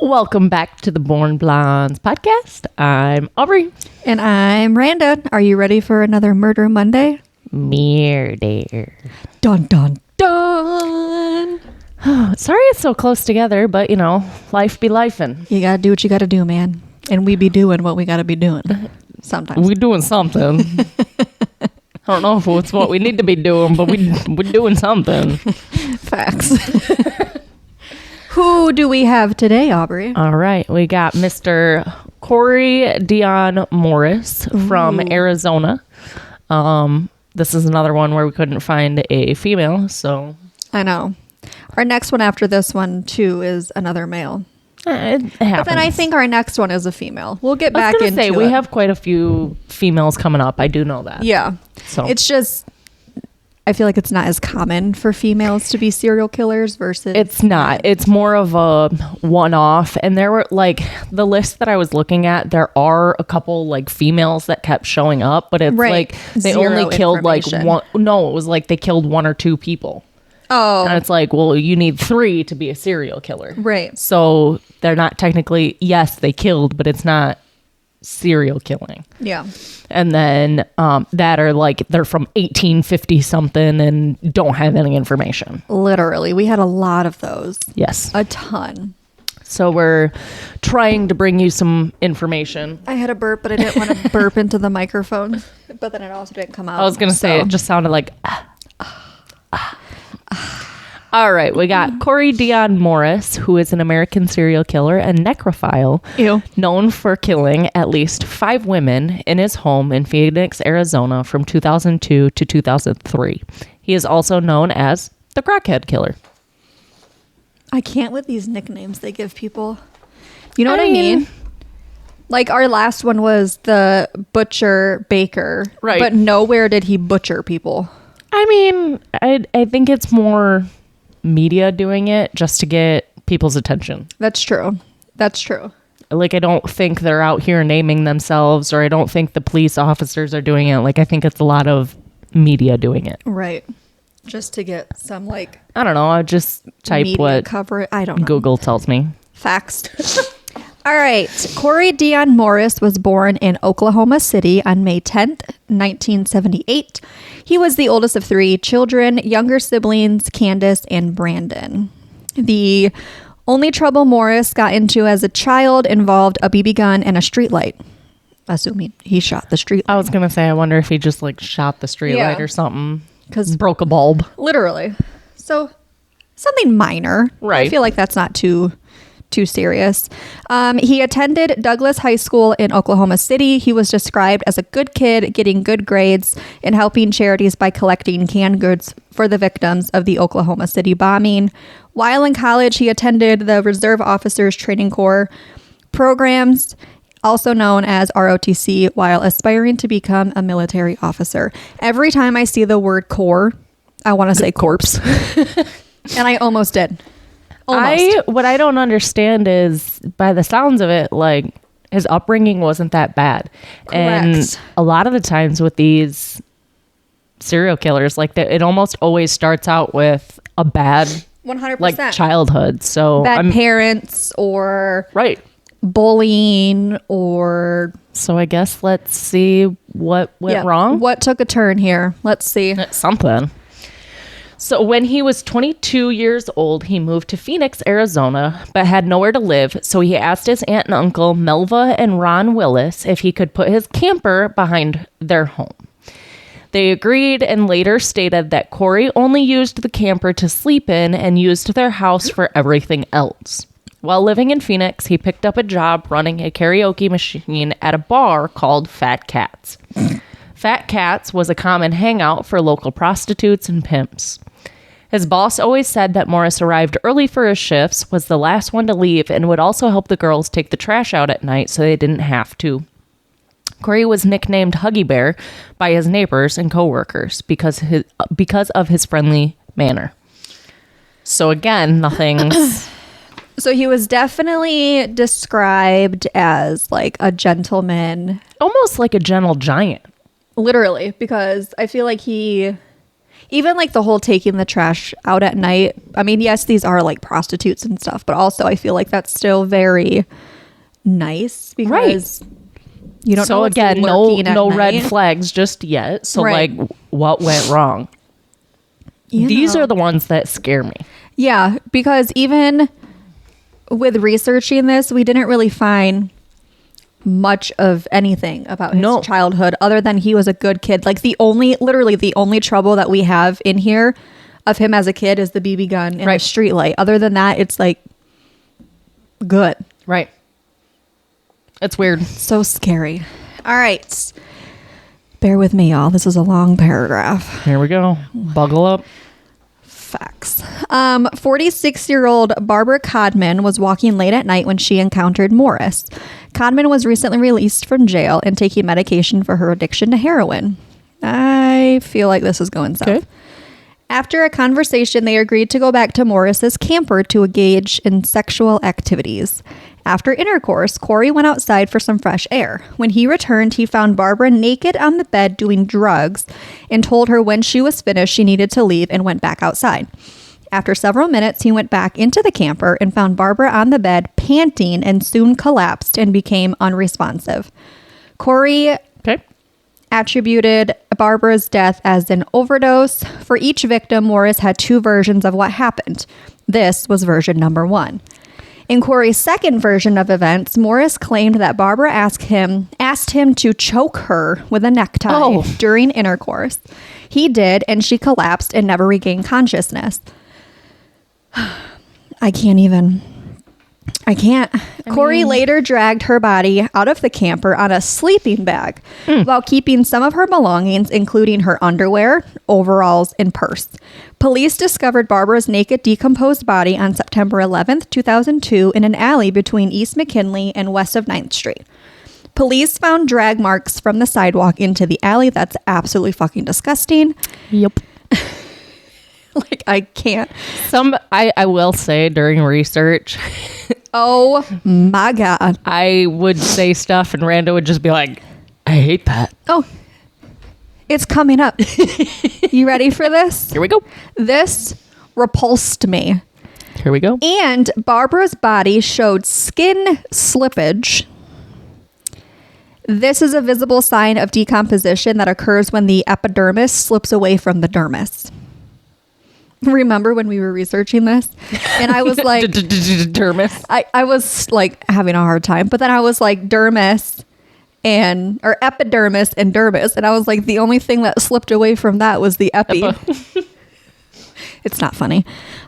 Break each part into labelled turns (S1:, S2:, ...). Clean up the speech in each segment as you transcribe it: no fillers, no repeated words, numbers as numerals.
S1: Welcome back to the Born Blondes podcast. I'm Aubrey.
S2: And I'm Randa. Are you ready for another Murder Monday?
S1: Murder.
S2: Dun, dun, dun.
S1: Sorry it's so close together, but, you know, life be lifing.
S2: You got to do what you got to do, man. And we be doing what we got to be doing sometimes.
S1: We're doing something. I don't know if it's what we need to be doing, but we're doing something.
S2: Facts. Who do we have today, Aubrey?
S1: All right. We got Mr. Cory Deonn Morris from Arizona. This is another one where we couldn't find a female, so...
S2: I know. Our next one after this one, too, is another male.
S1: It happens.
S2: But then I think our next one is a female. We'll get back into it.
S1: We have quite a few females coming up. I do know that.
S2: Yeah.
S1: So
S2: it's just... I feel like it's not as common for females to be serial killers versus...
S1: It's not. It's more of a one-off. And there were, like, the list that I was looking at, there are a couple, like, females that kept showing up. But it's, like, they only killed, like, one... No, it was, like, they killed one or two people.
S2: Oh.
S1: And it's like, well, you need 3 to be a serial killer.
S2: Right.
S1: So they're not technically... Yes, they killed, but it's not serial killing.
S2: Yeah.
S1: And then that are like they're from 1850 something and don't have any information.
S2: Literally, we had a lot of those.
S1: Yes,
S2: a ton.
S1: So we're trying to bring you some information.
S2: I had a burp, but I didn't want to burp into the microphone. But then it also didn't come out.
S1: I was gonna say it just sounded like. All right, we got Cory Deonn Morris, who is an American serial killer and necrophile, known for killing at least 5 women in his home in Phoenix, Arizona from 2002 to 2003. He is also known as the Crackhead Killer.
S2: I can't with these nicknames they give people. You know what I mean? Like our last one was the Butcher Baker.
S1: Right.
S2: But nowhere did he butcher people.
S1: I mean, I think it's more... media doing it just to get people's attention.
S2: That's true. That's true.
S1: Like, I don't think they're out here naming themselves, or I don't think the police officers are doing it. Like, I think it's a lot of media doing it.
S2: Right. Just to get some, like...
S1: I don't know. I just type what
S2: cover. I don't know.
S1: Google tells me.
S2: Facts. All right. Cory Deonn Morris was born in Oklahoma City on May 10th, 1978. He was the oldest of 3 children, younger siblings, Candace and Brandon. The only trouble Morris got into as a child involved a BB gun and a streetlight. Assuming he shot the streetlight.
S1: I was going to say, I wonder if he just like shot the streetlight or something.
S2: Because
S1: broke a bulb.
S2: Literally. So something minor.
S1: Right.
S2: I feel like that's not too serious. He attended Douglas High School in Oklahoma City. He was described as a good kid, getting good grades and helping charities by collecting canned goods for the victims of the Oklahoma City bombing. While in college, he attended the Reserve Officers Training Corps programs, also known as ROTC, while aspiring to become a military officer. Every time I see the word corps, I want to say corpse. And I almost did.
S1: What I don't understand is, by the sounds of it, like, his upbringing wasn't that bad.
S2: Correct.
S1: And a lot of the times with these serial killers, like, it almost always starts out with a bad
S2: 100%.
S1: like childhood. So
S2: bad parents or
S1: right
S2: bullying or...
S1: So I guess let's see what went wrong.
S2: What took a turn here? Let's see.
S1: Something. So when he was 22 years old, he moved to Phoenix, Arizona, but had nowhere to live. So he asked his aunt and uncle, Melva and Ron Willis, if he could put his camper behind their home. They agreed and later stated that Cory only used the camper to sleep in and used their house for everything else. While living in Phoenix, he picked up a job running a karaoke machine at a bar called Fat Cats. Fat Cats was a common hangout for local prostitutes and pimps. His boss always said that Morris arrived early for his shifts, was the last one to leave, and would also help the girls take the trash out at night so they didn't have to. Cory was nicknamed Huggy Bear by his neighbors and coworkers because of his friendly manner. So again, nothing's...
S2: So he was definitely described as like a gentleman.
S1: Almost like a gentle giant.
S2: Literally, because I feel like he Even like the whole taking the trash out at night. I mean, yes, these are like prostitutes and stuff, but also I feel like that's still very nice because you don't know.
S1: So
S2: what's
S1: again,
S2: lurking at
S1: no
S2: night.
S1: red flags just yet. So
S2: Right.
S1: like, what went wrong? These are the ones that scare me.
S2: Yeah, because even with researching this, we didn't really find much of anything about his childhood other than he was a good kid. Like literally the only trouble that we have in here of him as a kid is the BB gun and the street light. Other than that, it's like good.
S1: Right. It's weird.
S2: So scary. All right. Bear with me, y'all. This is a long paragraph.
S1: Here we go. Buckle up.
S2: Facts. 46-year-old Barbara Codman was walking late at night when she encountered Morris. Codman was recently released from jail and taking medication for her addiction to heroin. I feel like this is going south. Okay. After a conversation, they agreed to go back to Morris's camper to engage in sexual activities. After intercourse, Cory went outside for some fresh air. When he returned, he found Barbara naked on the bed doing drugs and told her when she was finished she needed to leave and went back outside. After several minutes, he went back into the camper and found Barbara on the bed panting and soon collapsed and became unresponsive. Cory attributed Barbara's death as an overdose. For each victim, Morris had two versions of what happened. This was version number 1. In Cory's second version of events, Morris claimed that Barbara asked him to choke her with a necktie during intercourse. He did, and she collapsed and never regained consciousness. I can't. Cory later dragged her body out of the camper on a sleeping bag while keeping some of her belongings, including her underwear, overalls, and purse. Police discovered Barbara's naked, decomposed body on September 11th, 2002 in an alley between East McKinley and west of 9th Street. Police found drag marks from the sidewalk into the alley. That's absolutely fucking disgusting.
S1: Yep.
S2: Like, I can't.
S1: I will say during research...
S2: Oh my God.
S1: I would say stuff and Randa would just be like, I hate that.
S2: Oh, it's coming up. You ready for this?
S1: Here we go.
S2: This repulsed me.
S1: Here we go.
S2: And Barbara's body showed skin slippage. This is a visible sign of decomposition that occurs when the epidermis slips away from the dermis. Remember when we were researching this and I was like
S1: dermis.
S2: I was like having a hard time, but then I was like dermis or epidermis and dermis, and I was like the only thing that slipped away from that was the epi. It's not funny.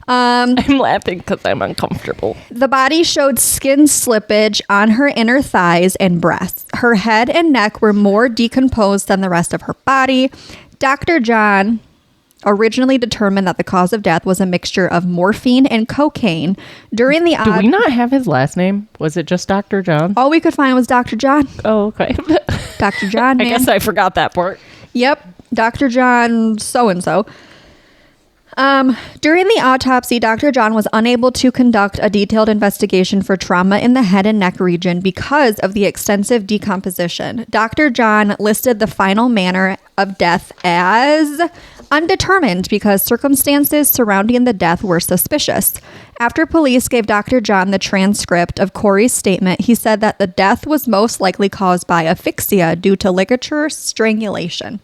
S1: I'm laughing because I'm uncomfortable.
S2: The body showed skin slippage on her inner thighs and breasts. Her head and neck were more decomposed than the rest of her body. Dr. John originally determined that the cause of death was a mixture of morphine and cocaine. During the
S1: Do we not have his last name? Was it just Dr. John?
S2: All we could find was Dr. John.
S1: Oh, okay.
S2: Dr. John, man.
S1: I guess I forgot that part.
S2: Yep. Dr. John so-and-so. During the autopsy, Dr. John was unable to conduct a detailed investigation for trauma in the head and neck region because of the extensive decomposition. Dr. John listed the final manner of death as undetermined because circumstances surrounding the death were suspicious. After police gave Dr. John the transcript of Cory's statement, he said that the death was most likely caused by asphyxia due to ligature strangulation.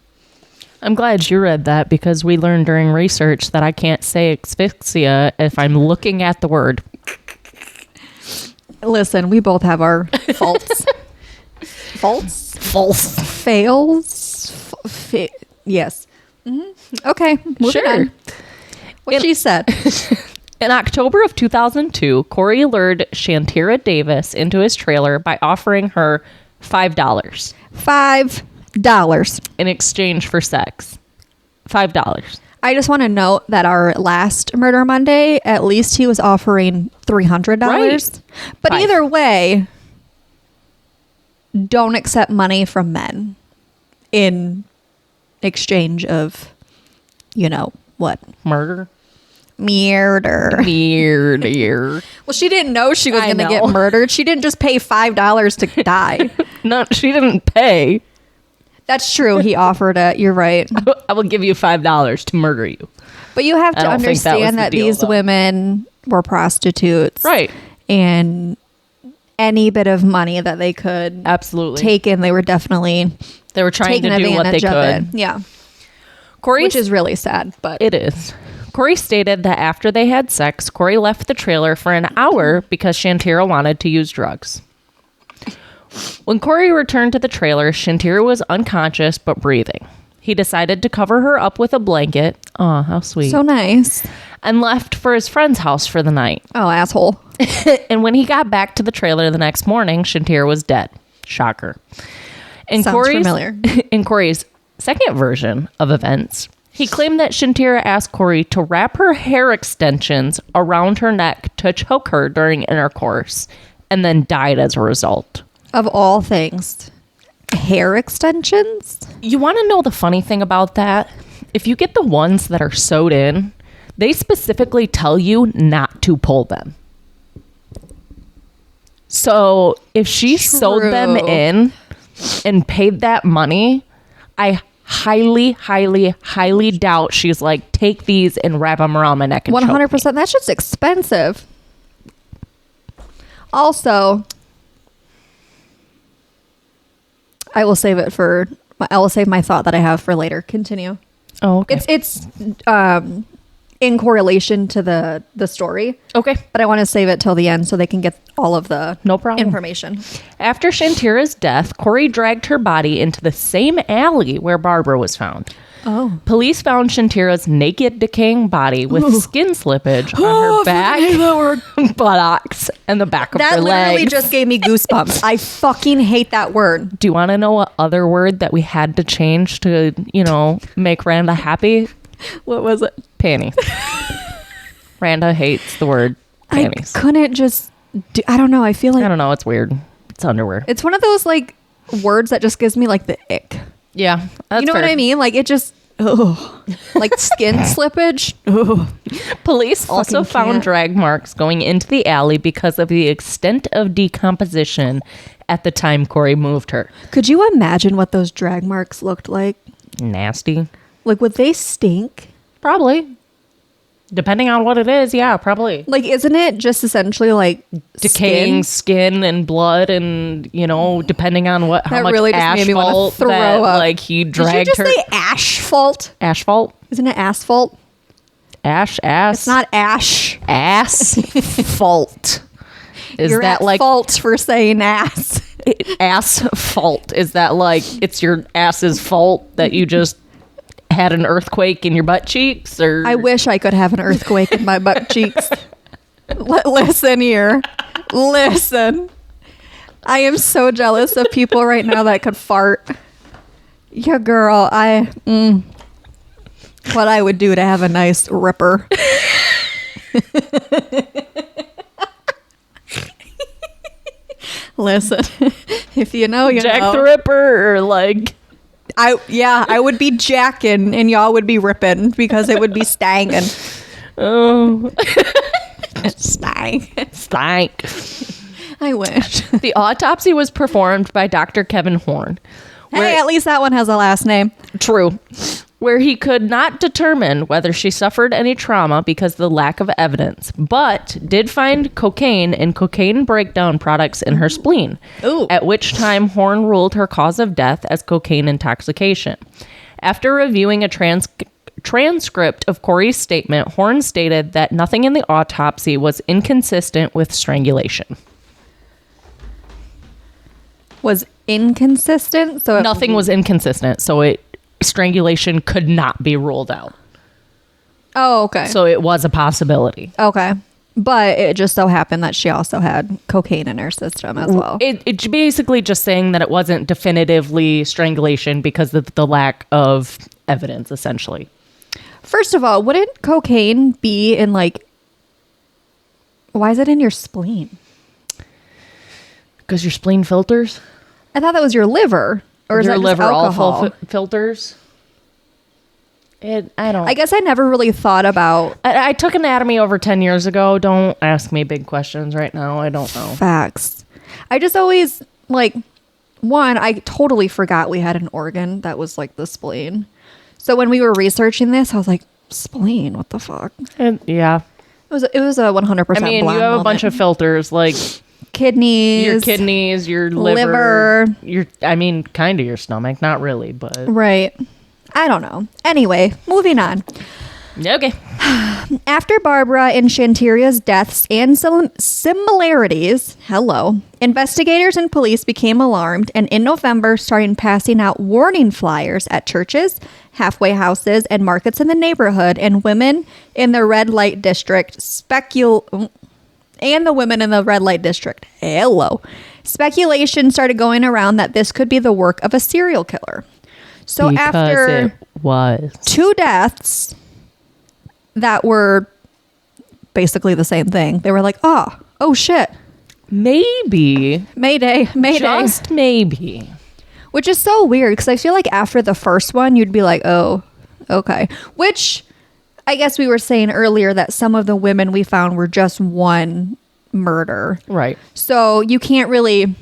S1: I'm glad you read that because we learned during research that I can't say asphyxia if I'm looking at the word.
S2: Listen, we both have our faults. Fails? Yes. Mm-hmm. Okay, moving on. What she said.
S1: In October of 2002, Cory lured Shantira Davis into his trailer by offering her $5.
S2: $5
S1: in exchange for sex. $5.
S2: I just want to note that our last Murder Monday, at least he was offering $300. Right. But either way, don't accept money from men in exchange of, you know, what?
S1: Murder.
S2: Well, she didn't know she was going to get murdered. She didn't just pay $5 to die.
S1: No, she didn't pay.
S2: That's true. He offered it. You're right.
S1: I will give you $5 to murder you.
S2: But you have
S1: I
S2: to
S1: don't think that was
S2: understand
S1: the
S2: that
S1: deal,
S2: these
S1: though.
S2: women were prostitutes.
S1: Right.
S2: And any bit of money that they could
S1: Absolutely.
S2: take in, they were definitely
S1: They were trying
S2: taking
S1: to do what they
S2: advantage of
S1: could.
S2: it. Yeah.
S1: Corey,
S2: Which is really sad, but
S1: it is. Corey stated that after they had sex, Corey left the trailer for an hour because Shantira wanted to use drugs. When Corey returned to the trailer, Shantira was unconscious but breathing. He decided to cover her up with a blanket. Oh, how sweet.
S2: so nice.
S1: And left for his friend's house for the night.
S2: Oh, asshole.
S1: And when he got back to the trailer the next morning, Shantira was dead. Shocker. In
S2: Sounds familiar.
S1: In Corey's second version of events, he claimed that Shantira asked Corey to wrap her hair extensions around her neck to choke her during intercourse and then died as a result.
S2: Of all things, hair extensions?
S1: You want to know the funny thing about that? If you get the ones that are sewed in, they specifically tell you not to pull them. So if she sewed them
S2: True.
S1: in and paid that money, I highly, highly, highly doubt she's like, take these and wrap them around my neck and choke me.
S2: 100%. That shit's expensive. Also, I will save my thought that I have for later. Continue.
S1: Oh, okay.
S2: It's in correlation to the story,
S1: Okay.
S2: but I want to save it till the end so they can get all of the
S1: No problem.
S2: information.
S1: After Shantira's death, Corey dragged her body into the same alley where Barbara was found.
S2: Oh.
S1: Police found Shantira's naked, decaying body with skin slippage on her back, buttocks, and the back of
S2: That
S1: her
S2: literally
S1: legs.
S2: just gave me goosebumps. I fucking hate that word.
S1: Do you want to know what other word that we had to change to, make Randa happy?
S2: What was it?
S1: Panties. Randa hates the word panties.
S2: I couldn't just I don't know. I feel like
S1: I don't know. It's weird. It's underwear.
S2: it's one of those like words that just gives me like the ick.
S1: Yeah. That's
S2: You know
S1: fair.
S2: what I mean? Like it just like skin slippage.
S1: Police also
S2: Fucking
S1: found
S2: can't.
S1: drag marks going into the alley because of the extent of decomposition at the time Corey moved her.
S2: Could you imagine what those drag marks looked like?
S1: Nasty.
S2: Like would they stink?
S1: Probably. Depending on what it is, yeah, probably.
S2: Like isn't it just essentially like
S1: Decaying skin and blood, and depending on how
S2: That
S1: much
S2: really just made me wanna
S1: asphalt
S2: throw
S1: that
S2: up.
S1: like he
S2: Did
S1: dragged
S2: you just
S1: her.
S2: say asphalt?
S1: Asphalt,
S2: Isn't it asphalt?
S1: ass.
S2: It's not ash.
S1: Asphalt. Is
S2: You're
S1: that
S2: at
S1: like
S2: fault for saying ass?
S1: asphalt? Is that like it's your ass's fault that you just had an earthquake in your butt cheeks? Or
S2: I wish I could have an earthquake in my butt cheeks. Listen here. Listen. I am so jealous of people right now that could fart. Yeah, girl. What I would do to have a nice ripper. Listen. If you know, you
S1: Jack
S2: know.
S1: the Ripper, or like
S2: I would be jacking and y'all would be ripping because it would be stanging.
S1: oh
S2: Stang.
S1: stank.
S2: I wish.
S1: The autopsy was performed by Dr. Kevin Horn.
S2: Hey, at least that one has a last name.
S1: True. Where he could not determine whether she suffered any trauma because of the lack of evidence, but did find cocaine and cocaine breakdown products in her spleen.
S2: Ooh.
S1: At which time Horn ruled her cause of death as cocaine intoxication. After reviewing a transcript of Corey's statement, Horn stated that nothing in the autopsy was inconsistent with strangulation.
S2: Was inconsistent, so
S1: Nothing was inconsistent, so strangulation could not be ruled out.
S2: Oh, okay.
S1: So it was a possibility.
S2: Okay. But it just so happened that she also had cocaine in her system as well.
S1: It's basically just saying that it wasn't definitively strangulation because of the lack of evidence, essentially.
S2: First of all, wouldn't cocaine be in like... Why is it in your spleen?
S1: Because your spleen filters?
S2: I thought that was your liver. Or is
S1: Your
S2: that just
S1: liver
S2: alcohol?
S1: also filters?
S2: I guess I never really thought about
S1: I took anatomy over 10 years ago. Don't ask me big questions right now. I don't know.
S2: facts. I just always like one, I totally forgot we had an organ that was like the spleen. So when we were researching this, I was like, spleen, what the fuck?
S1: And yeah.
S2: It was a 100%
S1: I mean, you have a bunch of filters like
S2: kidneys,
S1: your liver, kind of your stomach. Not really, but.
S2: Right. I don't know. Anyway, moving on.
S1: Okay.
S2: After Barbara and Shantaria's deaths and similarities, investigators and police became alarmed and in November started passing out warning flyers at churches, halfway houses, and markets in the neighborhood, and women in the red light district speculation started going around that this could be the work of a serial killer. So
S1: because
S2: after
S1: it was
S2: 2 deaths that were basically the same thing, they were like, oh shit.
S1: Maybe.
S2: Mayday.
S1: Just maybe.
S2: Which is so weird because I feel like after the first one, you'd be like, oh, okay. Which I guess we were saying earlier that some of the women we found were just one murder.
S1: Right.
S2: So you can't really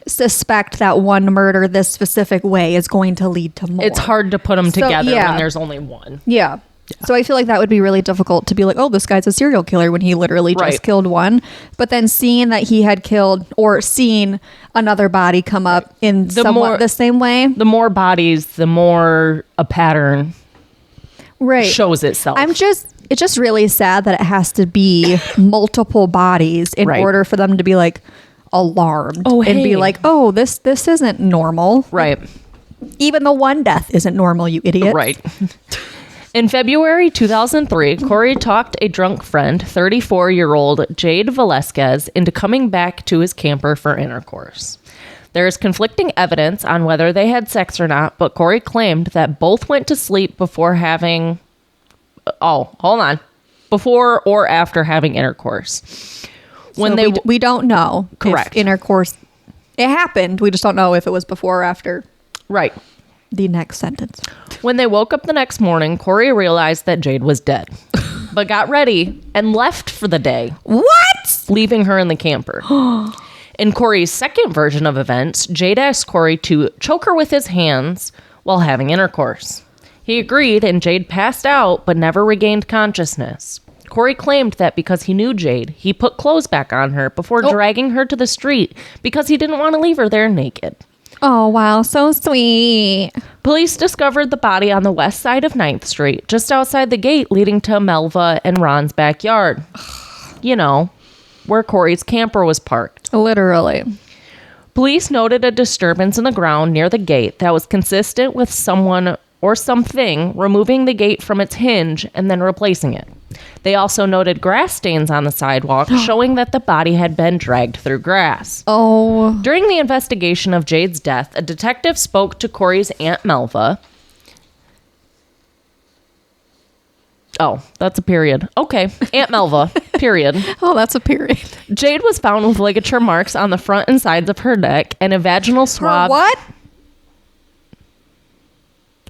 S2: suspect that one murder this specific way is going to lead to more.
S1: It's hard to put them together when there's only one.
S2: Yeah. So I feel like that would be really difficult to be like, oh, this guy's a serial killer when he literally just killed one. But then seeing that he had killed or seeing another body come up in the same way.
S1: The more bodies, the more a pattern shows itself.
S2: It's just really sad that it has to be multiple bodies in order for them to be like alarmed and be like, oh, this isn't normal.
S1: Right.
S2: Even the one death isn't normal, you idiot.
S1: Right. In February 2003, Cory talked a drunk friend, 34-year-old Jade Velasquez, into coming back to his camper for intercourse. There is conflicting evidence on whether they had sex or not, but Cory claimed that both went to sleep before having... before or after having intercourse.
S2: We don't know.
S1: Correct.
S2: If intercourse... It happened. We just don't know if it was before or after.
S1: Right.
S2: The next sentence.
S1: When they woke up the next morning, Cory realized that Jade was dead, but got ready and left for the day.
S2: What?
S1: Leaving her in the camper. In Cory's second version of events, Jade asked Cory to choke her with his hands while having intercourse. He agreed, and Jade passed out but never regained consciousness. Cory claimed that because he knew Jade, he put clothes back on her before dragging her to the street because he didn't want to leave her there naked.
S2: Oh, wow. So sweet.
S1: Police discovered the body on the west side of 9th Street, just outside the gate leading to Melva and Ron's backyard. You know, where Cory's camper was parked.
S2: Literally.
S1: Police noted a disturbance in the ground near the gate that was consistent with someone or something removing the gate from its hinge and then replacing it. They also noted grass stains on the sidewalk, showing that the body had been dragged through grass.
S2: Oh.
S1: During the investigation of Jade's death, a detective spoke to Cory's Aunt Melva. Oh, that's a period. Okay. Aunt Melva, period.
S2: Oh, that's a period.
S1: Jade was found with ligature marks on the front and sides of her neck and a vaginal swab.
S2: Her what?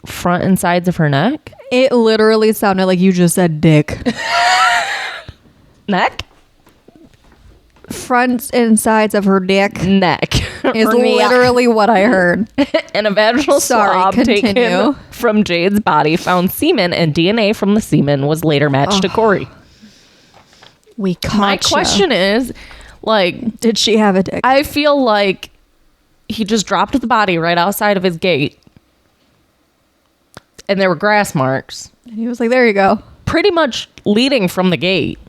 S1: Front and sides of her neck?
S2: It literally sounded like you just said dick.
S1: Neck?
S2: Front and sides of her dick.
S1: Neck.
S2: Is literally what I heard.
S1: And a vaginal swab taken from Jade's body found semen, and DNA from the semen was later matched to Cory.
S2: We caught
S1: My question is, like...
S2: Did she have a dick?
S1: I feel like he just dropped the body right outside of his gate. And there were grass marks.
S2: And he was like, there you go.
S1: Pretty much leading from the gate.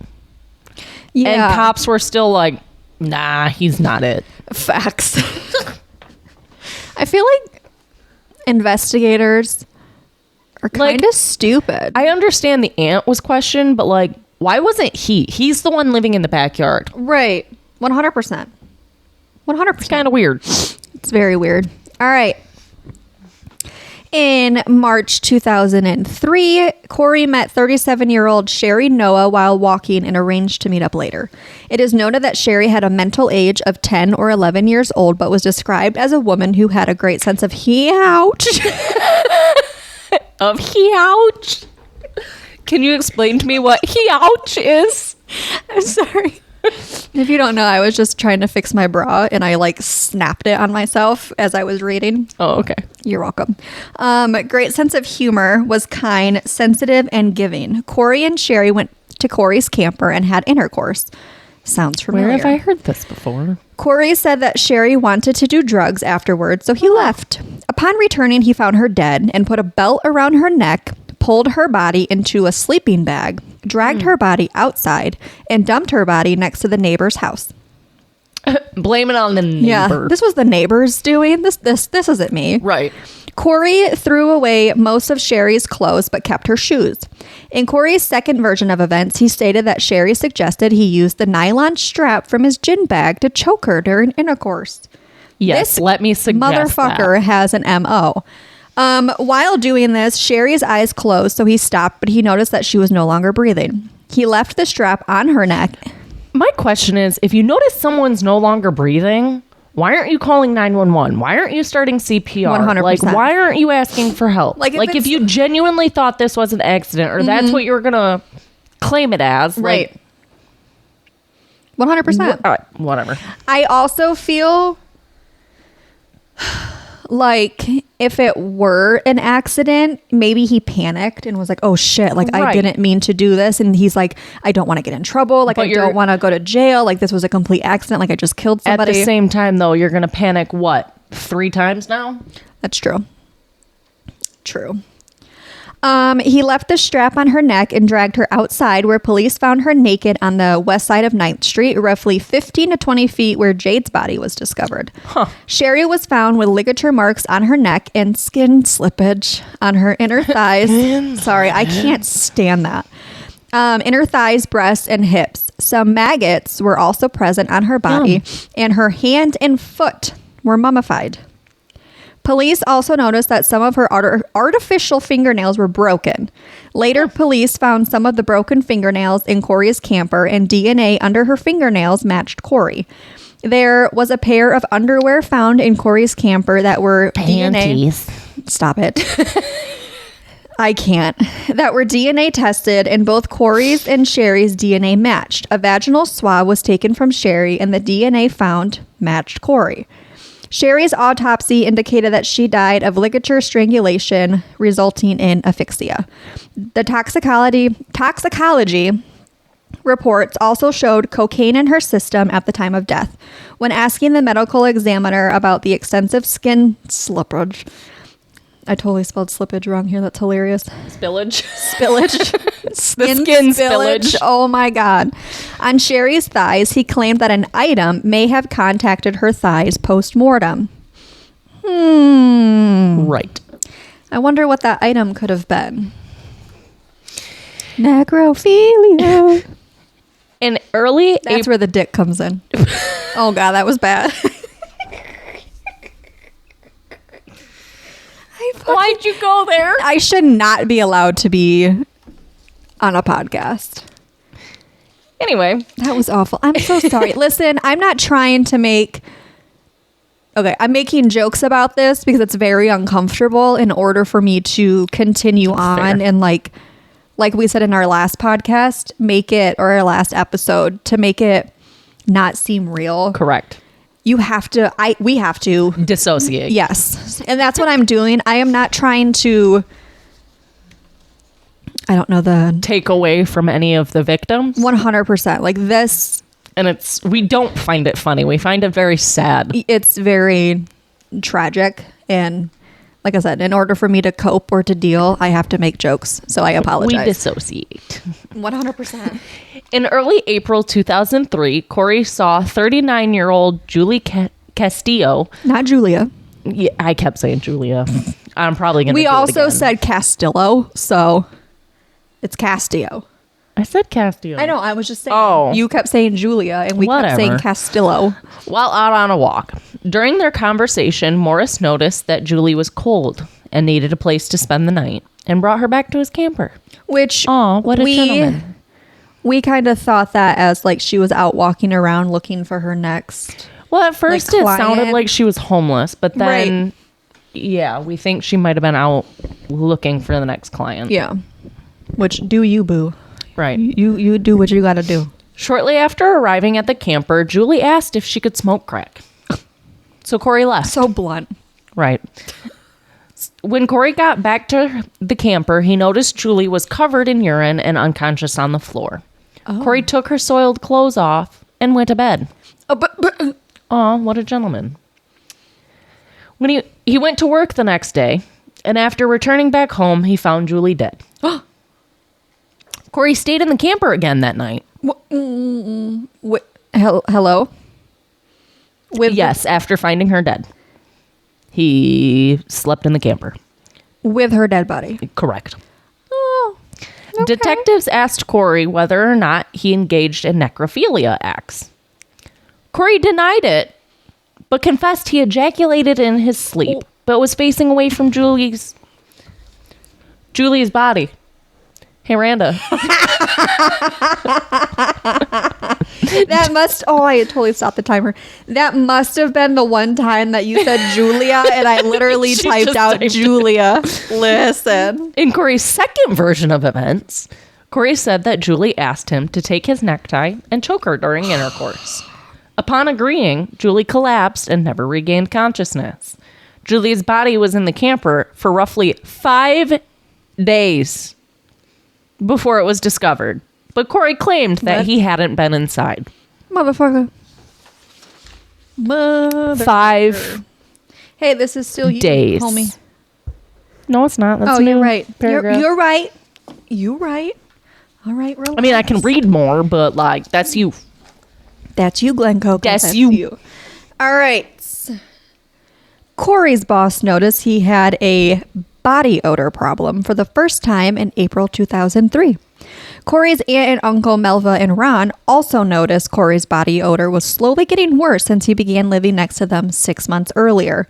S2: Yeah.
S1: And cops were still like, nah, he's not it.
S2: Facts. I feel like investigators are kind of stupid.
S1: I understand the aunt was questioned, but like, why wasn't he? He's the one living in the backyard.
S2: Right. 100%. 100%.
S1: It's kind of weird.
S2: It's very weird. All right. In March 2003, Cory met 37-year-old Sherry Noah while walking and arranged to meet up later. It is noted that Sherry had a mental age of 10 or 11 years old, but was described as a woman who had a great sense of ouch.
S1: Of ouch? Can you explain to me what ouch is?
S2: I'm sorry. If you don't know, I was just trying to fix my bra and I like snapped it on myself as I was reading.
S1: Oh, okay.
S2: You're welcome. Great sense of humor, was kind, sensitive, and giving. Cory and Sherry went to Cory's camper and had intercourse. Sounds familiar.
S1: Where have I heard this before?
S2: Cory said that Sherry wanted to do drugs afterwards, so he left. Upon returning, he found her dead and put a belt around her neck, pulled her body into a sleeping bag, dragged her body outside, and dumped her body next to the neighbor's house.
S1: Blame it on the neighbor.
S2: Yeah, this was the neighbors doing this. This isn't me.
S1: Right.
S2: Cory threw away most of Sherry's clothes but kept her shoes. In Cory's second version of events, he stated that Sherry suggested he use the nylon strap from his gin bag to choke her during intercourse.
S1: Yes,
S2: This
S1: let me suggest
S2: motherfucker has an MO. While doing this, Sherry's eyes closed, so he stopped, but he noticed that she was no longer breathing. He left the strap on her neck.
S1: My question is, if you notice someone's no longer breathing, why aren't you calling 911? Why aren't you starting CPR?
S2: 100%.
S1: Like, why aren't you asking for help?
S2: Like,
S1: if you genuinely thought this was an accident or that's what you're going to claim it as.
S2: Right. 100%.
S1: Whatever.
S2: I also feel like if it were an accident, maybe he panicked and was like, oh shit, like I
S1: Right.
S2: didn't mean to do this. And he's like, I don't want to get in trouble. Like
S1: But
S2: I don't want to go to jail. Like this was a complete accident. Like I just killed somebody.
S1: At the same time, though, you're going to panic, what, 3 times now?
S2: That's true. True. He left the strap on her neck and dragged her outside where police found her naked on the west side of 9th Street, roughly 15 to 20 feet where Jade's body was discovered.
S1: Huh.
S2: Sherry was found with ligature marks on her neck and skin slippage on her inner thighs. Sorry, I can't stand that. Inner thighs, breasts, and hips. Some maggots were also present on her body, and her hand and foot were mummified. Police also noticed that some of her artificial fingernails were broken. Later, police found some of the broken fingernails in Cory's camper, and DNA under her fingernails matched Cory. There was a pair of underwear found in Cory's camper that were
S1: Panties.
S2: DNA. Stop it. I can't. That were DNA tested, and both Cory's and Sherry's DNA matched. A vaginal swab was taken from Sherry, and the DNA found matched Cory. Sherry's autopsy indicated that she died of ligature strangulation resulting in asphyxia. The toxicology reports also showed cocaine in her system at the time of death. When asking the medical examiner about the extensive skin slippage, I totally spelled slippage wrong here. That's hilarious.
S1: Spillage.
S2: Skin spillage. Oh my God. On Sherry's thighs, he claimed that an item may have contacted her thighs post-mortem.
S1: Right.
S2: I wonder what that item could have been. Necrophilia.
S1: In early
S2: That's where the dick comes in. Oh God, that was bad.
S1: Why'd you go there?
S2: I should not be allowed to be on a podcast.
S1: Anyway.
S2: That was awful. I'm so sorry. Listen, I'm not trying to make... Okay, I'm making jokes about this because it's very uncomfortable in order for me to continue on
S1: Fair.
S2: and like we said in our last podcast, or our last episode, to make it not seem real.
S1: Correct.
S2: We have to
S1: Dissociate.
S2: Yes. And that's what I'm doing. I am not trying to, I don't know
S1: Take away from any of the victims.
S2: 100%. Like this.
S1: And we don't find it funny. We find it very sad.
S2: It's very tragic. And like I said, in order for me to cope or to deal, I have to make jokes. So I apologize.
S1: We dissociate.
S2: 100%.
S1: In early April 2003, Cory saw 39-year-old Julie Castillo.
S2: Not Julia.
S1: Yeah, I kept saying Julia. I'm probably going to
S2: We also said Castillo, so it's Castillo.
S1: I said Castillo.
S2: I know. I was just saying.
S1: Oh.
S2: You kept saying Julia, and we kept saying Castillo.
S1: While out on a walk. During their conversation, Morris noticed that Julie was cold and needed a place to spend the night and brought her back to his camper.
S2: Which,
S1: what a gentleman.
S2: We kind of thought that as like she was out walking around looking for her next.
S1: Well, at first
S2: like,
S1: it
S2: client.
S1: sounded like she was homeless, but then,
S2: Right.
S1: yeah, we think she might have been out looking for the next client.
S2: Yeah. Which, do you, boo.
S1: Right.
S2: You do what you got to do.
S1: Shortly after arriving at the camper, Julie asked if she could smoke crack. So Cory left.
S2: So blunt.
S1: Right. When Cory got back to the camper, he noticed Julie was covered in urine and unconscious on the floor.
S2: Oh.
S1: Cory took her soiled clothes off and went to bed.
S2: But
S1: Aw, what a gentleman. When he went to work the next day, and after returning back home, he found Julie dead. Cory stayed in the camper again that night.
S2: Hello?
S1: Yes, after finding her dead. He slept in the camper.
S2: With her dead body.
S1: Correct.
S2: Oh, okay.
S1: Detectives asked Cory whether or not he engaged in necrophilia acts. Cory denied it, but confessed he ejaculated in his sleep, but was facing away from Julie's body. Hey, Randa.
S2: That must... Oh, I totally stopped the timer. That must have been the one time that you said Julia, and I literally typed out Julia. Listen.
S1: In Cory's second version of events, Cory said that Julie asked him to take his necktie and choke her during intercourse. Upon agreeing, Julie collapsed and never regained consciousness. Julie's body was in the camper for roughly 5 days before it was discovered. But Cory claimed that he hadn't been inside.
S2: Motherfucker.
S1: 5
S2: Hey, this is still you,
S1: days.
S2: homie.
S1: No, it's not. That's a
S2: You're
S1: new
S2: right.
S1: paragraph.
S2: You're right. You're right. All right, relax.
S1: I mean, I can read more, but like, that's you.
S2: That's you, Glenn Coco.
S1: That's you.
S2: All right. Cory's boss noticed he had a body odor problem for the first time in April 2003. Cory's aunt and uncle Melva and Ron also noticed Cory's body odor was slowly getting worse since he began living next to them 6 months earlier.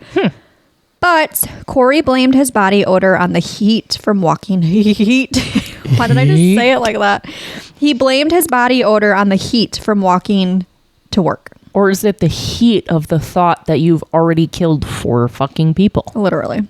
S2: But Cory blamed his body odor on the heat from walking. Why did I just say it like that? He blamed his body odor on the heat from walking to work.
S1: Or is it the heat of the thought that you've already killed 4 fucking people?
S2: Literally.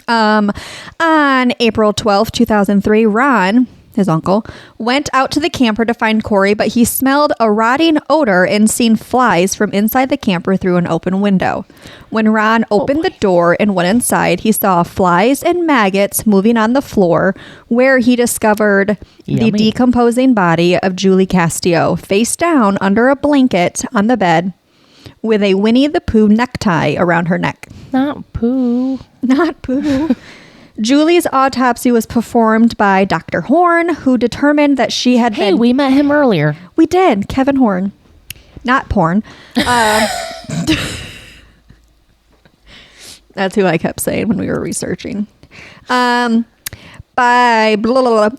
S2: On April 12th, 2003, Ron, his uncle, went out to the camper to find Cory, but he smelled a rotting odor and seen flies from inside the camper through an open window. When Ron opened the door and went inside, he saw flies and maggots moving on the floor, where he discovered the decomposing body of Julie Castillo, face down under a blanket on the bed with a Winnie the Pooh necktie around her neck.
S1: Not poo.
S2: Not poo. Julie's autopsy was performed by Dr. Horn, who determined that she had been...
S1: Hey, we met him earlier.
S2: We did. Kevin Horn. Not porn. That's who I kept saying when we were researching.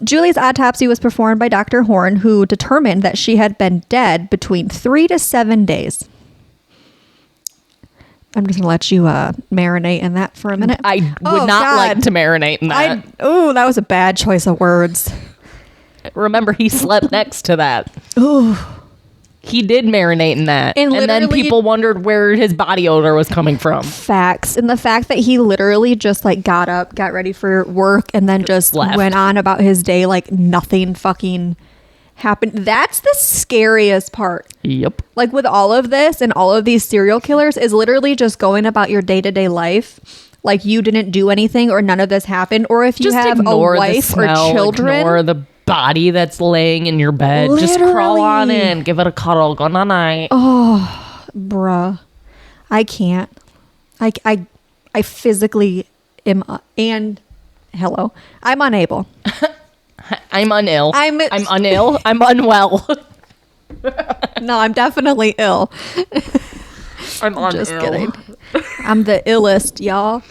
S2: Julie's autopsy was performed by Dr. Horn, who determined that she had been dead between 3 to 7 days. I'm just going to let you marinate in that for a minute.
S1: I would not like to marinate in that.
S2: That was a bad choice of words.
S1: Remember, he slept next to that.
S2: Ooh.
S1: He did marinate in that. And then people wondered where his body odor was coming from.
S2: Facts. And the fact that he literally just like got up, got ready for work, and then just
S1: left.
S2: Went on about his day like nothing fucking happened. That's the scariest part.
S1: Yep.
S2: Like with all of this and all of these serial killers is literally just going about your day-to-day life like you didn't do anything or none of this happened. Or if you
S1: just
S2: have a wife or children.
S1: Ignore the body that's laying in your bed.
S2: Literally.
S1: Just crawl on in. Give it a cuddle. Go night-night.
S2: Oh, bruh. I can't. I physically am... and hello. I'm unable.
S1: I'm unill. I'm unill. I'm unwell.
S2: No, I'm definitely ill.
S1: I'm
S2: just kidding. I'm the illest, y'all.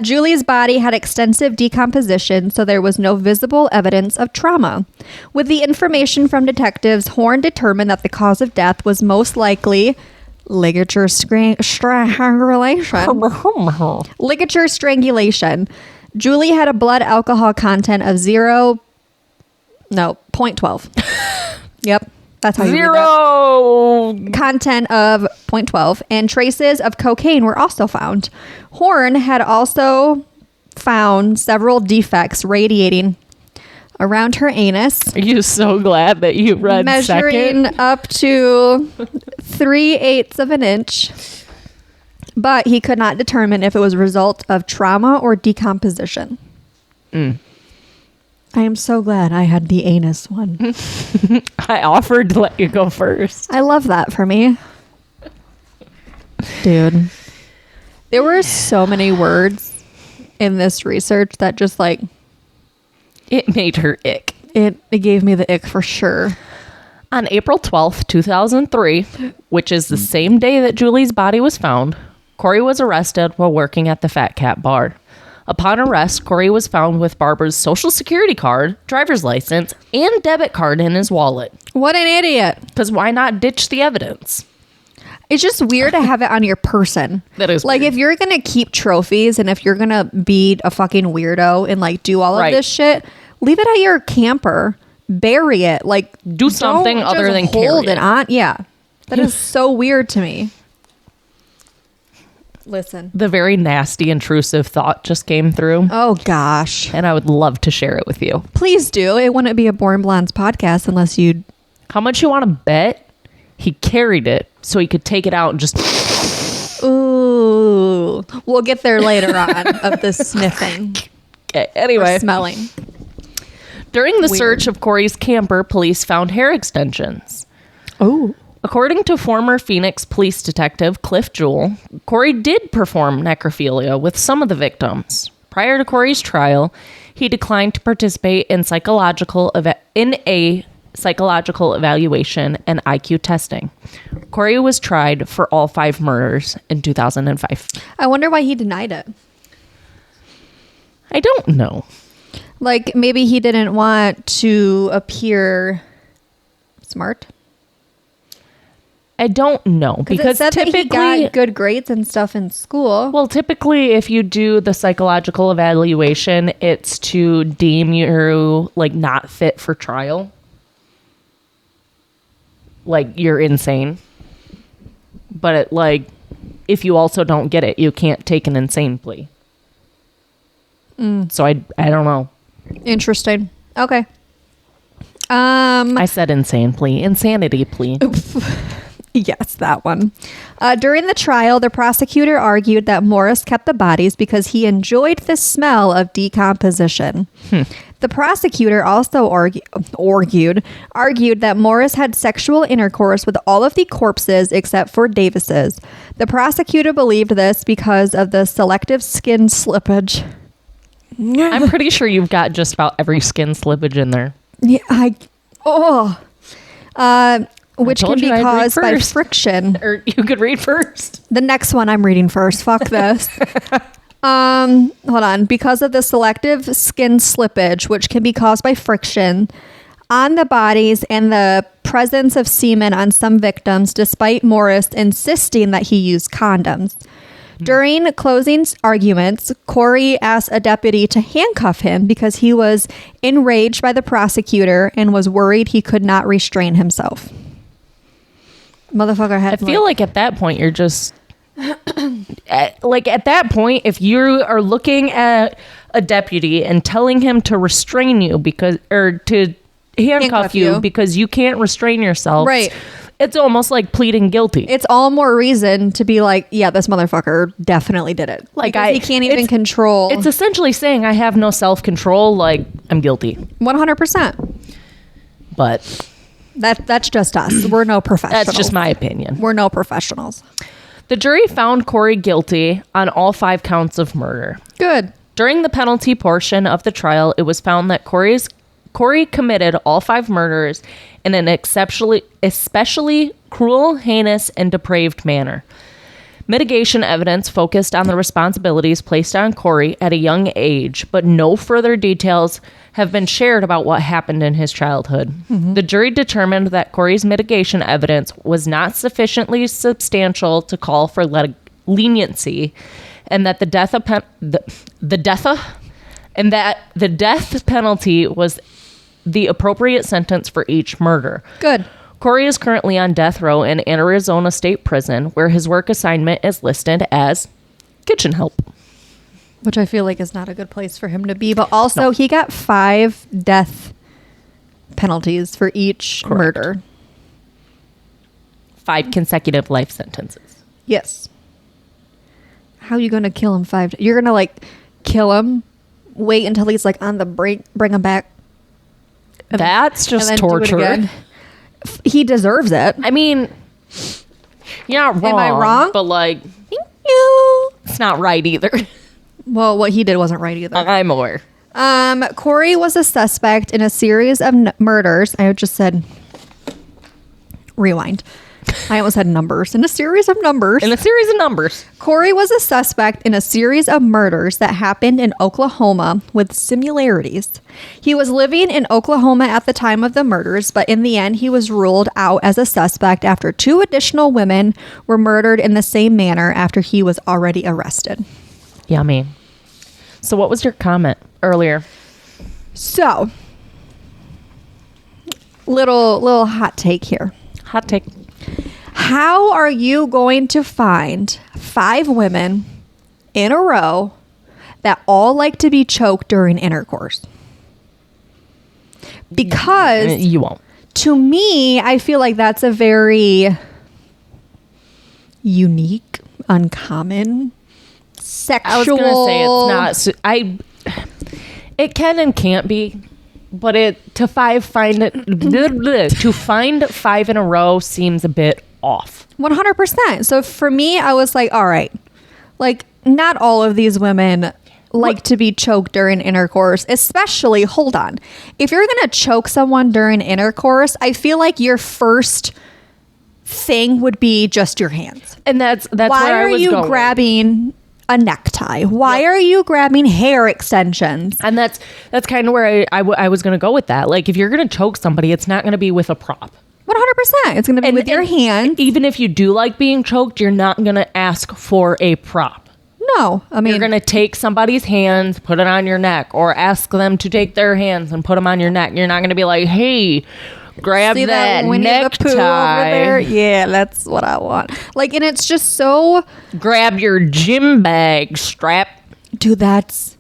S2: Julie's body had extensive decomposition, so there was no visible evidence of trauma. With the information from detectives, Horn determined that the cause of death was most likely ligature strangulation. Ligature strangulation. Julie had a blood alcohol content of 0.12. Yep. That's how you read that. Content of 0.12, and traces of cocaine were also found. Horn had also found several defects radiating around her anus,
S1: Are you so glad that you read
S2: measuring
S1: second?
S2: up to 3/8 of an inch. But he could not determine if it was a result of trauma or decomposition. I am so glad I had the anus one.
S1: I offered to let you go first.
S2: I love that for me. Dude. There were so many words in this research that just like...
S1: It made her ick.
S2: It gave me the ick for sure.
S1: On April 12th, 2003, which is the same day that Julie's body was found, Cory was arrested while working at the Fat Cat bar. Upon arrest, Cory was found with Barbara's social security card, driver's license, and debit card in his wallet.
S2: What an idiot.
S1: Because why not ditch the evidence?
S2: It's just weird to have it on your person.
S1: That is
S2: like
S1: weird.
S2: if you're gonna keep trophies and if you're gonna be a fucking weirdo and like do all of
S1: Right.
S2: this shit, leave it at your camper, bury it, like
S1: Do something
S2: don't
S1: other
S2: just
S1: than
S2: hold
S1: carry
S2: it
S1: it.
S2: on. Yeah, that is so weird to me. Listen.
S1: The very nasty, intrusive thought just came through,
S2: Oh gosh,
S1: and I would love to share it with you.
S2: please do. It wouldn't be a Born Blondes podcast unless you.
S1: How much you want to bet he carried it so he could take it out and just...
S2: Ooh, we'll get there later on of the sniffing
S1: Okay,
S2: or
S1: anyway.
S2: smelling.
S1: During the
S2: Weird.
S1: search of Cory's camper, police found hair extensions.
S2: Oh.
S1: According to former Phoenix police detective Cliff Jewell, Cory did perform necrophilia with some of the victims. Prior to Cory's trial, he declined to participate in a psychological evaluation and IQ testing. Cory was tried for all 5 murders in 2005.
S2: I wonder why he denied it.
S1: I don't know.
S2: Like maybe he didn't want to appear smart.
S1: I don't know
S2: Because
S1: because
S2: it said that he
S1: typically,
S2: got good grades and stuff in school.
S1: well, typically if you do the psychological evaluation, it's to deem you like not fit for trial. Like you're insane. But it, like if you also don't get it, you can't take an insane plea. So I don't know.
S2: Interesting. Okay.
S1: I said insane plea, insanity plea.
S2: Yes, that one. During the trial, the prosecutor argued that Morris kept the bodies because he enjoyed the smell of decomposition. The prosecutor also argued that Morris had sexual intercourse with all of the corpses except for Davis's. The prosecutor believed this because of the selective skin slippage.
S1: I'm pretty sure you've got just about every skin slippage in there.
S2: Yeah, which can
S1: told
S2: be
S1: you I'd read
S2: caused by
S1: first.
S2: friction.
S1: Or you could read first.
S2: The next one I'm reading first. Fuck this. Hold on. Because of the selective skin slippage, which can be caused by friction on the bodies and the presence of semen on some victims, despite Morris insisting that he used condoms. During closing arguments, Cory asked a deputy to handcuff him because he was enraged by the prosecutor and was worried he could not restrain himself. Motherfucker had
S1: I feel like at that point you're just like at that point if you are looking at a deputy and telling him to restrain you because or to handcuff you because you can't restrain yourself,
S2: Right.
S1: It's almost like pleading guilty.
S2: it's all more reason to be like, yeah, this motherfucker definitely did it.
S1: Like,
S2: Because he can't even control.
S1: It's essentially saying I have no self-control, like I'm guilty.
S2: 100%.
S1: But
S2: That's just us. We're no professionals.
S1: that's just my opinion.
S2: We're no professionals.
S1: The jury found Cory guilty on all 5 counts of murder.
S2: Good.
S1: During the penalty portion of the trial, it was found that Cory committed all 5 murders in an especially cruel, heinous, and depraved manner. Mitigation evidence focused on the responsibilities placed on Cory at a young age, but no further details have been shared about what happened in his childhood. The jury determined that Cory's mitigation evidence was not sufficiently substantial to call for leniency, and that the death penalty was the appropriate sentence for each murder.
S2: Good.
S1: Cory is currently on death row in Arizona State Prison, where his work assignment is listed as kitchen help.
S2: Which I feel like is not a good place for him to be. But also, he got 5 death penalties for each murder.
S1: 5 consecutive life sentences.
S2: Yes. How are you going to kill him 5? You're going to like kill him, wait until he's like on the brink, bring him back.
S1: That's just torture.
S2: He deserves it.
S1: I mean, you're not wrong.
S2: Am I wrong?
S1: But like,
S2: Thank you.
S1: it's not right either.
S2: Well, what he did wasn't right either.
S1: I'm aware.
S2: Cory was a suspect in a series of murders. I just said rewind. I almost had numbers. In a series of numbers. Cory was a suspect in a series of murders that happened in Oklahoma with similarities. He was living in Oklahoma at the time of the murders, but in the end, he was ruled out as a suspect after 2 additional women were murdered in the same manner after he was already arrested.
S1: Yummy. So what was your comment earlier?
S2: So, little hot take here.
S1: Hot take.
S2: How are you going to find 5 women in a row that all like to be choked during intercourse? Because
S1: you won't.
S2: To me, I feel like that's a very unique, uncommon, sexual.
S1: I was going to say it's not. It can and can't be, but to find 5 in a row seems a bit off.
S2: 100%. So for me, I was like, all right, like not all of these women like to be choked during intercourse, especially, hold on. If you're going to choke someone during intercourse, I feel like your first thing would be just your hands.
S1: And that's
S2: why
S1: where I was going.
S2: Why are you grabbing a necktie? Why are you grabbing hair extensions?
S1: And that's kind of where I was going to go with that. Like if you're going to choke somebody, it's not going to be with a prop.
S2: 100%. It's going to be with your hands.
S1: Even if you do like being choked, you're not going to ask for a prop.
S2: No, I mean,
S1: you're going to take somebody's hands, put it on your neck, or ask them to take their hands and put them on your neck. You're not going to be like, hey, grab that necktie
S2: over there. Yeah, that's what I want. Like, and it's just so.
S1: Grab your gym bag strap.
S2: Dude, that's.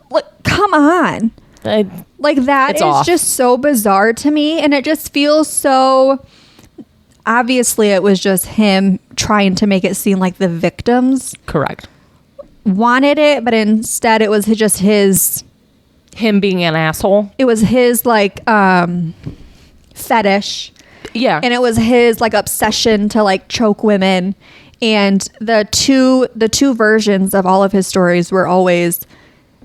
S2: Like, come on. Like, that is off. Just so bizarre to me. And it just feels so. Obviously, it was just him trying to make it seem like the victims.
S1: Correct.
S2: Wanted it, but instead it was just
S1: him being an asshole.
S2: It was his like fetish.
S1: Yeah.
S2: And it was his like obsession to like choke women. And the two versions of all of his stories were always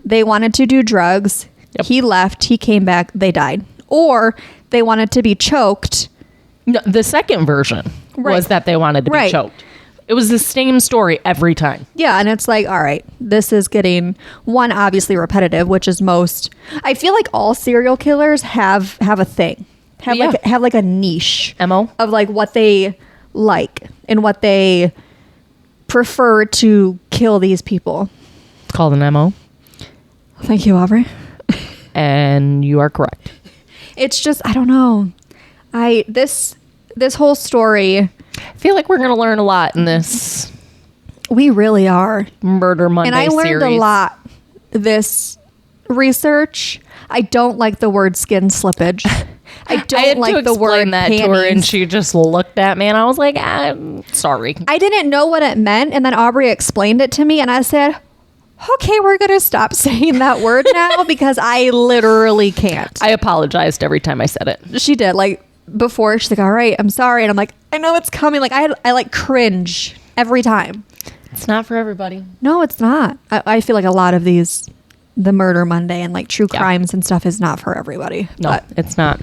S2: they wanted to do drugs. Yep. He left, he came back, they died. Or they wanted to be choked.
S1: No, the second version was that they wanted to be choked. It was the same story every time. Yeah,
S2: and it's like, all right, this is getting one obviously repetitive, which is most. I feel like all serial killers have a thing, have like a niche
S1: MO
S2: of like what they like and what they prefer to kill these people.
S1: It's called an MO.
S2: Thank you, Aubrey.
S1: And you are correct.
S2: It's just I don't know. This whole story.
S1: I feel like we're going to learn a lot in this.
S2: We really are.
S1: Murder Monday series.
S2: And I learned a lot this research. I don't like the word skin slippage. I don't like the word
S1: that
S2: panties.
S1: To her and she just looked at me and I was like, I'm sorry.
S2: I didn't know what it meant. And then Aubrey explained it to me and I said, okay, we're going to stop saying that word now because I literally can't.
S1: I apologized every time I said it.
S2: She did. Like before, she's like, all right, I'm sorry. And I'm like, I know it's coming. Like I like cringe every time.
S1: It's not for everybody.
S2: No, it's not. I feel like a lot of these, the Murder Monday and like true crimes and stuff is not for everybody.
S1: No, but it's not.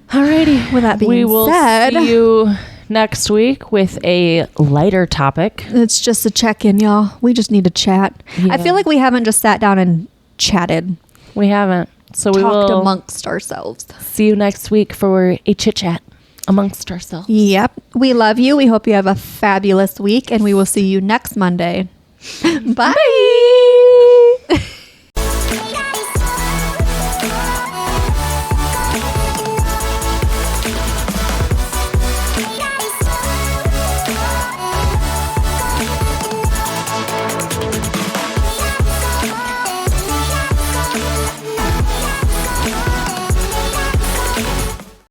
S1: Alrighty.
S2: With that being said,
S1: we will see you next week with a lighter topic.
S2: It's just a check-in, y'all. We just need to chat. Yeah. I feel like we haven't just sat down and chatted.
S1: We haven't. So we will
S2: talk amongst ourselves.
S1: See you next week for a chit chat amongst ourselves.
S2: Yep. We love you. We hope you have a fabulous week and we will see you next Monday. Bye.